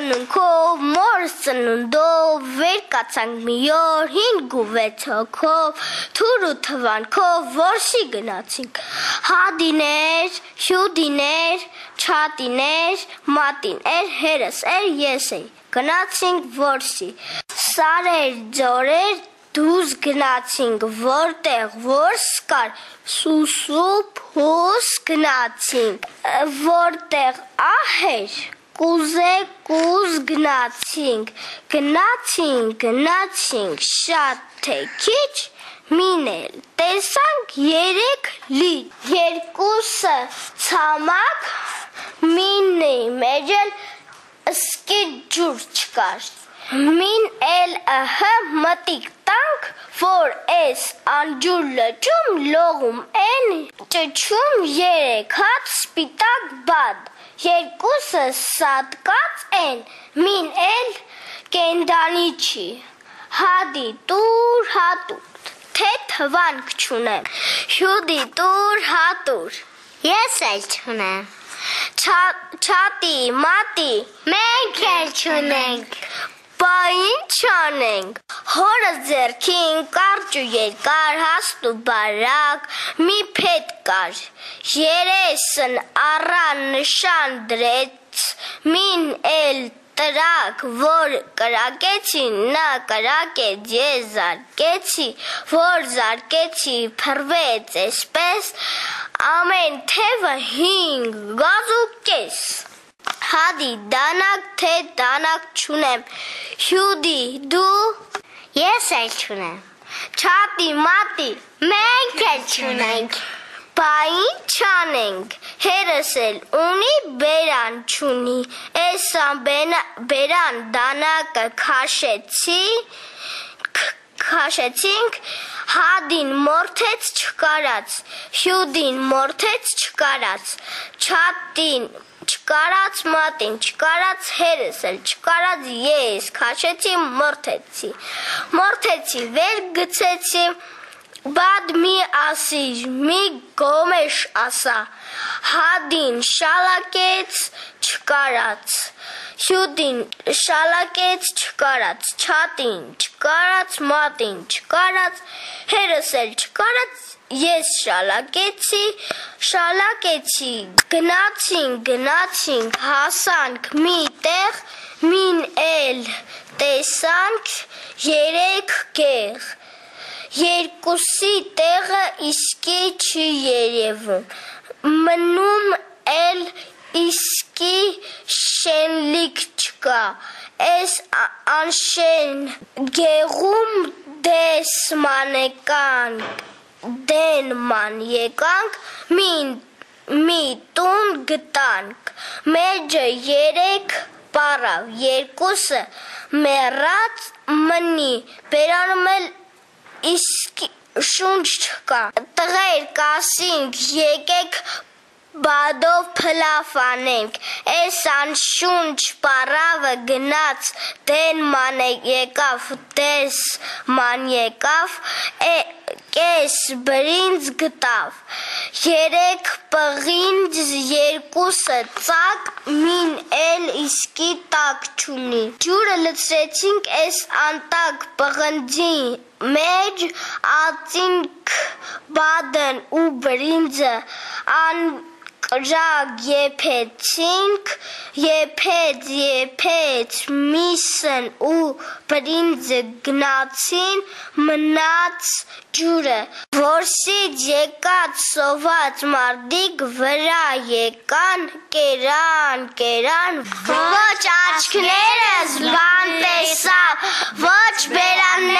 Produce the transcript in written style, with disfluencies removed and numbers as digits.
ծնունքով, մորս ծնունդով, վեր կացանք մի օր 5 ու 6 հոգով, թուր ու թվանքով, որսի գնացինք, հադիներ, հյուդիներ, չատիներ, մատիներ, հերս էր, ես էի, գնացինք որսի, սարեր, ձորեր, դուզ գնացինք, որտեղ որս կար, սուսուփ հուս գնացինք, որտեղ ահեր, կուզ գնացինք, գնացինք, շատ թե քիչ, մինել, տեսանք 3 լիճ, երկուսը ցամաք, մինի մեջ էլ սկիթ ջուր չկար, մին էլ մտիկ տանք, որ էս անջուր լճում լողում են ճչում 3 հատ սպիտակ բադ, երկուսը սատկած են, մին էլ կենդանի չի, հադի տուր հատուր, թե թվանք չունեմ, հյուդի տուր հատուր, ես էլ չունեմ, չատի, մատի, մենք էլ չունենք, բա ինչ անենք, հորս ձեռքին կարճ ու երկար, հաստ ու բարակ, մի փետ կար, երեսն առան նշան դրեց, մին էլ տրակ, որ կրակեցի, նա կրակեց, ես զարկեցի, որ զարկեցի, փռվեց էսպես, ամեն թևը 5 գազ ու կես, հադի դանակ թե դանակ չունեմ, հյուդի դու, ես էլ չունեմ, չատի մատի, մենք էլ չունենք, բա ինչ անենք, հերս էլ ունի բերան չունի, էսան բերան դանակը քաշեցինք, հադին մորթեց չկարած, հյուդին մորթեց չկարած, չատին չկարած, մատին չկարած, հերս էլ չկարած, ես քաշեցի, մորթեցի, վեր գցեցի, բադ մի ասիր, մի գոմեշ ասա, հադին շալակեց, չկարած, հյուդին շալակեց, չկարած, չատին չկարած, մատին չկարած, հերս էլ չկարած, ես շալակեցի, գնացինք, հասանք մի տեղ, մին էլ տեսանք 3 գեղ, երկուսի տեղը իսկի չի երևում, մնում էլ իսկի շենլիկ չկա, էս անշեն գեղում դենման եկանք, մի տուն գտանք, մեջը 3 պարավ, երկուսը մեռած մնի, բերանում էլ իսկ շունչ չկա, տղեր կասինք, եկեք բադով փլավ անենք, էս անշունչ պարավը գնաց, դենման եկավ, դեսման եկավ, կես բրինձ գտավ, 3 պղինձ, երկուսը ծակ, մին էլ իսկի տակ չունի, ջուրը լցրեցինք էս անտակ պղնձի մեջ, ածինք բադն ու բրինձը, Կրակ եփեցինք, եփեց միսն ու բրինձը գնացին, մնաց ջուրը, որսից եկած սոված մարդիկ վրա եկան, կերան, ոչ աչքներս բան տեսավ, ոչ բերաններ